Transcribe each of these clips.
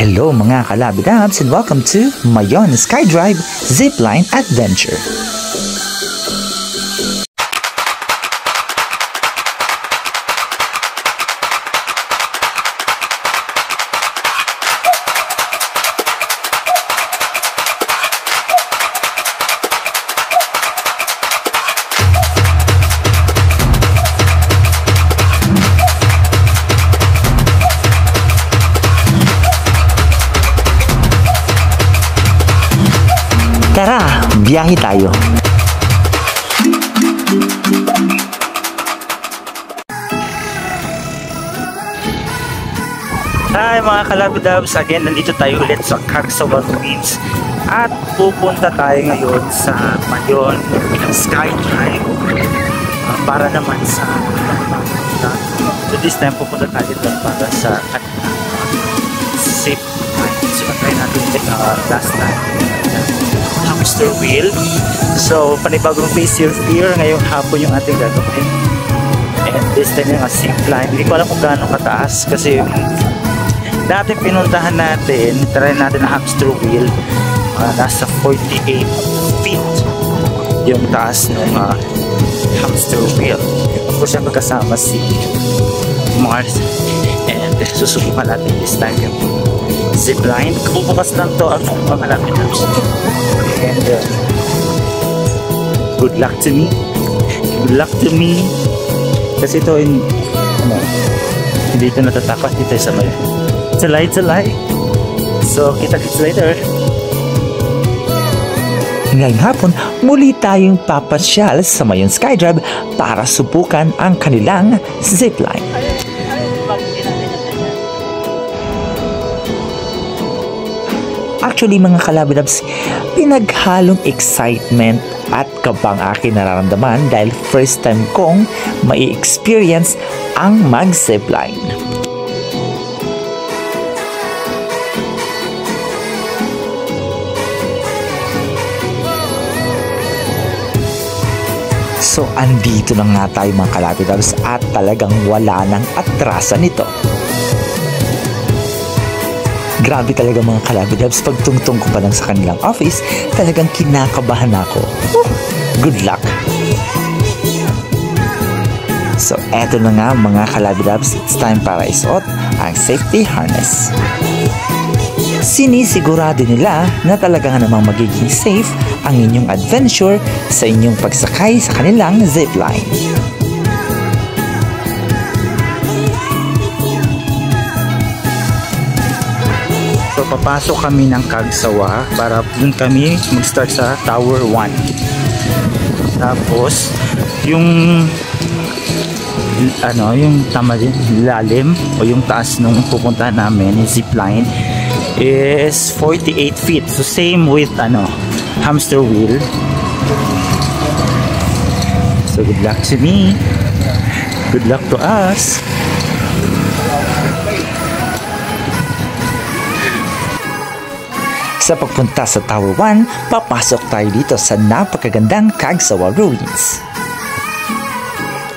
Hello mga kalabidabs and welcome to Mayon Skydrive Zipline Adventure. Tara, biyahe tayo. Hi mga kalabidabs, again nandito tayo ulit sa Carcassonne Ruins at pupunta tayo ngayon sa Mayon Skydrive para naman sa so this time pupunta tayo dito para sa safe time. So try natin last time hamster wheel. So panibagong face your fear ngayong hapon yung ating gagawin, and this time yung zip line. Hindi ko alam kung gaano kataas kasi dati pinuntahan natin, try natin ang hamster wheel, nasa 48 feet yung taas ng hamster wheel. Of course yung kasama si Mars, and susubukan natin this time yung zip line. Bubukas lang to ang mga lapitops, and good luck to me, kasi ito hindi ito natatakot dito sa Mayon. It's a lie. So kita-kits later. Ngayong hapon, muli tayong papasyal sa Mayon Skydrive para subukan ang kanilang zipline. Actually mga kalabidabs, pinaghalong excitement at kabang aking nararamdaman dahil first time kong mai-experience ang mag-zipline. So andito na nga tayo mga kalabidabs at talagang wala nang atrasan nito. Grabe talaga mga kalabidabs, pagtungtong ko pa lang sa kanilang office, talagang kinakabahan ako. Good luck! So eto na nga mga kalabidabs, it's time para isuot ang safety harness. Sinisigurado nila na talaga nga namang magiging safe ang inyong adventure sa inyong pagsakay sa kanilang zipline. So papasok kami ng Kagsawa para dun kami mag-start sa Tower 1. Tapos yung lalim o yung taas nung pupuntahan namin, yung zipline is 48 feet. So same with hamster wheel. So good luck to me. Good luck to us. Sa pagpunta sa Tower 1, papasok tayo dito sa napakagandang Kagsawa Ruins.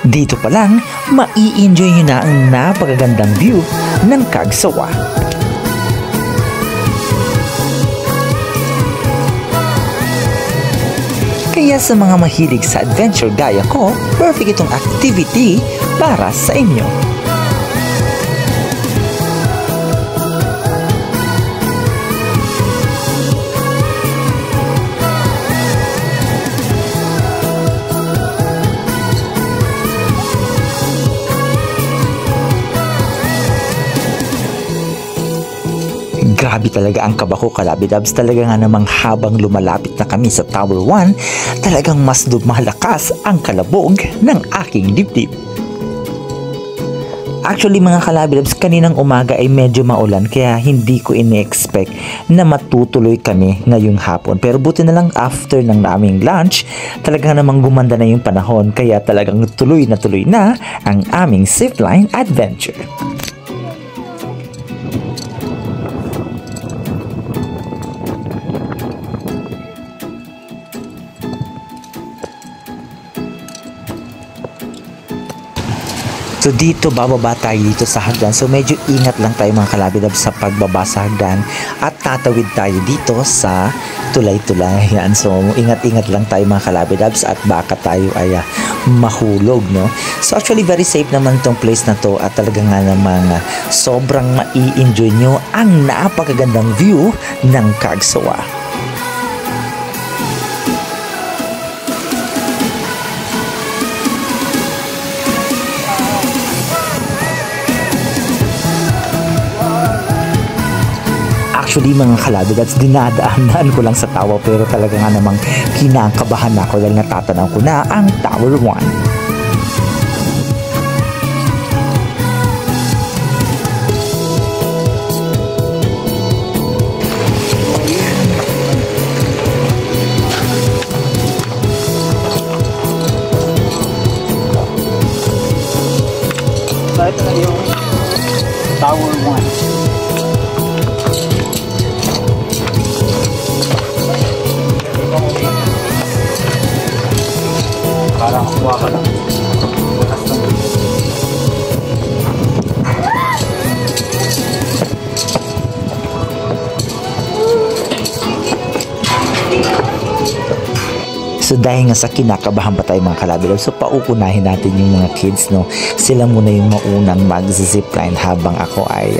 Dito pa lang, mai-enjoy nyo na ang napakagandang view ng Kagsawa. Kaya sa mga mahilig sa adventure gaya ko, perfect itong activity para sa inyo. Grabe talaga ang kaba ko kalabidabs. Talaga nga namang habang lumalapit na kami sa Tower 1, talagang mas lumalakas ang kalabog ng aking dibdib. Actually mga kalabidabs, kaninang umaga ay medyo maulan kaya hindi ko ini-expect na matutuloy kami ngayong hapon. Pero buti na lang after ng naming lunch, talagang namang gumanda na yung panahon kaya talagang tuloy na ang aming zipline adventure. So dito bababa tayo dito sa hagdan. So medyo ingat lang tayo mga kalabidab sa pagbaba sa hagdan at tatawid tayo dito sa tulay-tulay. Yan. So ingat-ingat lang tayo mga kalabidabs at baka tayo ay mahulog, no? So actually very safe naman tong place na to at talaga nga namang sobrang mai-enjoy nyo ang napakagandang view ng Cagsawa. Actually mga kalabidabs, dinadaanan ko lang sa tawa pero talaga nga namang kinakabahan ako dahil natatanaw ko na ang Tower 1. So ito na yung Tower 1. Parang kuha ka lang. Bukas lang. So dahil nga sa kinakabahan pa tayo mga kalabidab, so paukunahin natin yung mga kids, no? Sila muna yung maunang mag-zipline habang ako ay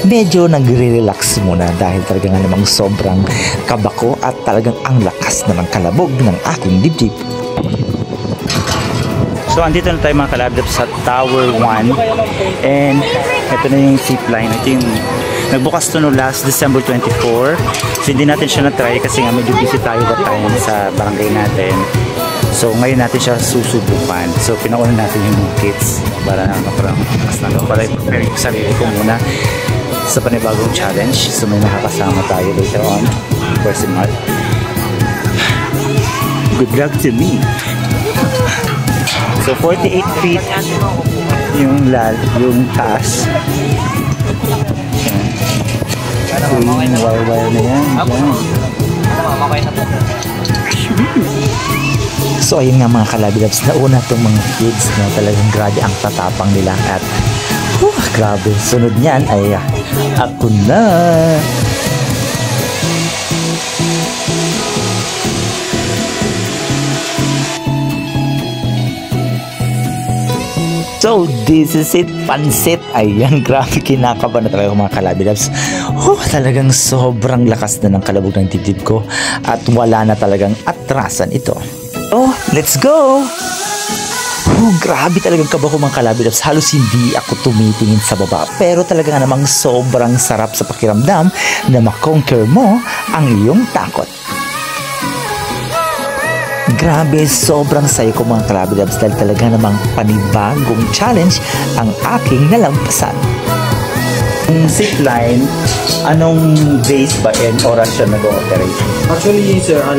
medyo nagre-relax muna dahil talaga nga namang sobrang kabako at talagang ang lakas na ng kalabog ng aking dibdib. So andito na tayo mga kalabidab sa Tower 1 and ito na yung zipline. Ito yung nagbukas to no last December 24. So hindi natin siya na-try kasi nga medyo busy tayo that time sa barangay natin. So ngayon natin siya susubukan. So pinauna natin yung kids para prepare yung sarili ko muna sa panibagong challenge. So may makakasama tayo later on. Personal. Good luck to me. So 48 feet yung taas. So yung wire na yan. So ayun nga mga kalabidabs, nauna itong mga kids na talagang grabe ang tatapang nila at grabe, sunod niyan ay ako na. So, this is it, pansit. Ayan, grabe kinakabahan na talaga mga kalabidabs. Talagang sobrang lakas na ng kalabog ng dibdib ko at wala na talagang atrasan ito. Let's go! Grabe talagang kaba ko mga kalabidabs. Halos hindi ako tumitingin sa baba. Pero talaga nga namang sobrang sarap sa pakiramdam na makonquer mo ang iyong takot. Grabe, sobrang sayo ko mga kalabidabs dahil talaga namang panibagong challenge ang aking nalampasan. Yung zipline, anong days ba and oras siya nag-ooperate? Actually, sir, 6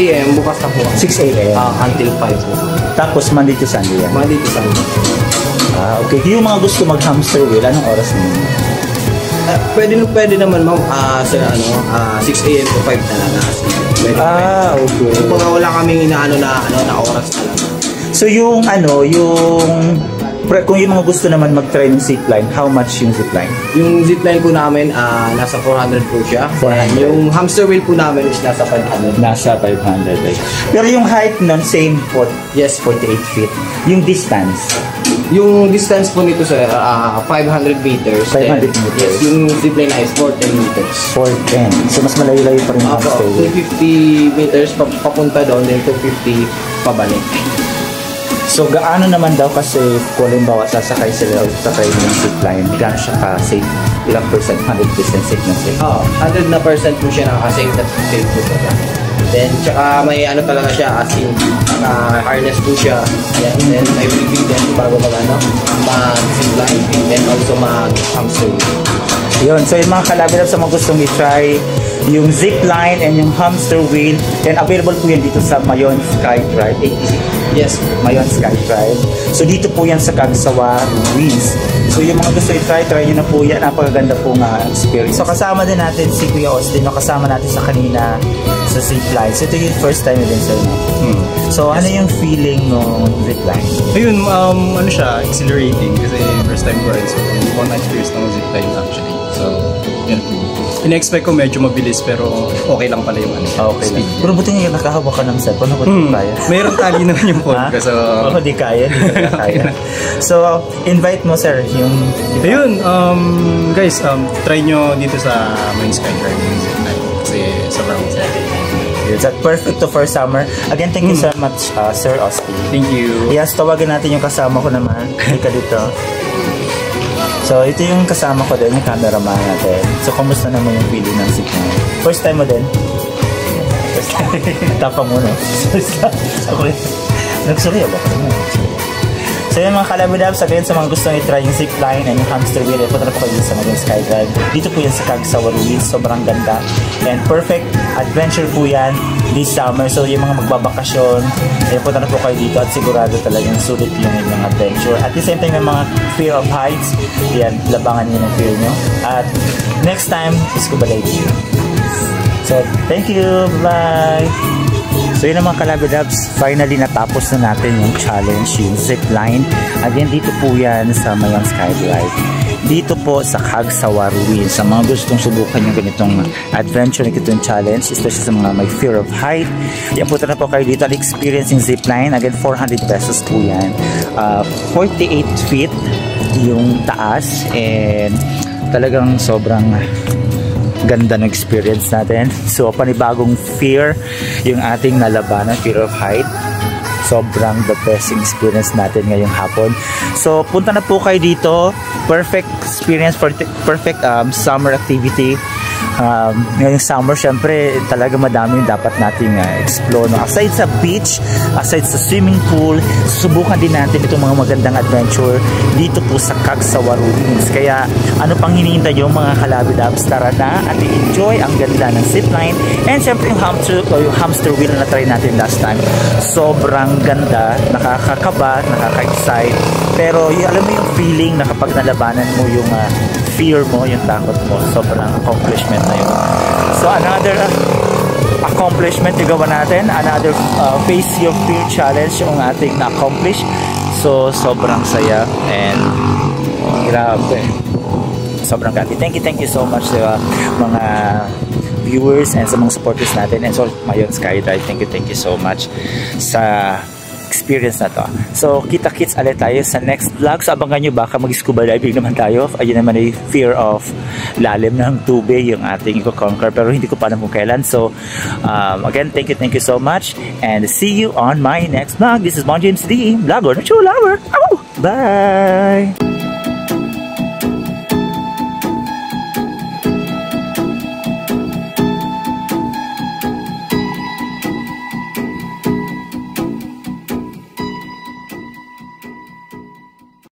a.m. bukas na po. 6 a.m. Until 5 po. Tapos Monday to Sunday yan? Monday to Sunday. Okay. Yung mga gusto mag-hamster wheel, anong oras ninyo? Pwede naman ma'am, sir, 6 a.m. to 5 talaga. Pwede. Okay. Kung wala kaming inaano na oras talaga. So yung kung yung mga gusto naman mag-try ng zipline, how much yung zipline? Yung zipline po namin, nasa 400 po siya. 400. Yung hamster wheel po namin is nasa 500. Nasa 500. Pero yung height nun, same po? Yes. 48 feet. Yung distance? Yung distance po nito sir, 500 meters. 500 meters. Yung zipline na is 410 meters. 410. So mas malayo-layo pa rin yung hamster wheel. 250 meters papunta doon, then 250 pabalik. So gaano naman daw kasi kung halimbawa sasakay sila o sasakay yung zipline, gaano siya ka-safe? Ilang percent? 100% safe na safe? 100% po siya nakaka-safe at safe po siya. Then tsaka may talaga siya as in harness po siya. Ayan. Then may briefing din bago mag-zipline then also mag-hamster. Yun, so yung mga kalabidab sa mga gustong i-try yung zipline and yung hamster wheel, and available po yan dito sa Mayon Sky Drive, ATC. Yes, Mayon Sky Drive. So dito po yan sa Cagsawa Ruins. So yung mga gusto i-try nyo na po yan. Napakaganda po nga experience. So kasama din natin si Kuya Austin, kasama natin sa kanina sa zipline. So ito yung first time din sir. So ano yung feeling ng zipline? Ayun, ano siya, exhilarating kasi first time ko rin. So, hindi ko na-experience ng zipline actually. So, yun. In-expect ko medyo mabilis pero okay lang pala yung Okay lang. Pero buti nga nakahawak ka ng cellphone. Ano ba kaya? Mayroong tali naman yung phone ko. So, di kaya. Di kaya. So, invite mo sir yung... Ayun, guys, try nyo dito sa Main Sky Drive kasi sobrang sarap. That's perfect to for summer. Again, thank you so much, Sir Osti. Thank you. Yes, tawagan natin yung kasama ko naman. Halika dito. So, ito yung kasama ko din, yung cameraman natin. So, kumusta naman yung feeling ng zipline? First time mo din? First time. Tapang mo, no? Ako rin. Nagsurya ba? So yun mga kalabidabs, again sa mga gustong i-try yung zipline and yung hamster wheel, punta na po kayo sa Maging Skydrive. Dito po yan sa Cagsawa Ruins, sobrang ganda. And perfect adventure po yan this summer. So yung mga magbabakasyon, punta na po kayo dito at sigurado talagang sulit yung inyong adventure. At the same time, yung mga fear of heights, yan, labangan nyo ng fear nyo. At next time, scuba diving. So thank you, bye! So yun ang mga kalabidabs, finally natapos na natin yung challenge, yung zipline. Again, dito po yan sa Mayang Skydrive. Dito po sa Cagsawa Ruins. Sa mga gustong subukan yung ganitong adventure, ganitong challenge, especially sa mga may fear of height. Yan, punta na po kayo dito at experience yung zipline. Again, 400 pesos po yan. 48 feet yung taas and talagang sobrang ganda ng experience natin. So, panibagong fear yung ating nalabanan, fear of height. Sobrang the best experience natin ngayong hapon. So, punta na po kayo dito. Perfect experience, perfect summer activity. Ngayong summer, syempre, talaga madami yung dapat nating explore. No? Aside sa beach, aside sa swimming pool, susubukan din natin itong mga magandang adventure dito po sa Cagsawa Ruins. Kaya, ano pang hinihintay yung mga kalabidabs? Tara na at i-enjoy ang ganda ng zipline. And syempre, yung hamster wheel na try natin last time. Sobrang ganda, nakakakaba, nakaka-excite. Pero, alam mo yung feeling na kapag nalabanan mo yung fear mo, yung takot mo, sobrang accomplishment na yun. So another accomplishment yung gawa natin, another face your fear challenge yung ating na-accomplish. So sobrang saya and grabe, sobrang grabe. Thank you so much sa mga viewers and sa mga supporters natin and so Mayang Skydrive, thank you so much sa experience na to. So, kita-kits ulit tayo sa next vlog. So, abangan nyo baka mag-scuba diving naman tayo. Ayun naman ay fear of lalim ng tubig yung ating i-conquer. Pero hindi ko pa alam kung kailan. So, again, thank you so much. And see you on my next vlog. This is Mon James D. Vlogger, True Lover. Bye!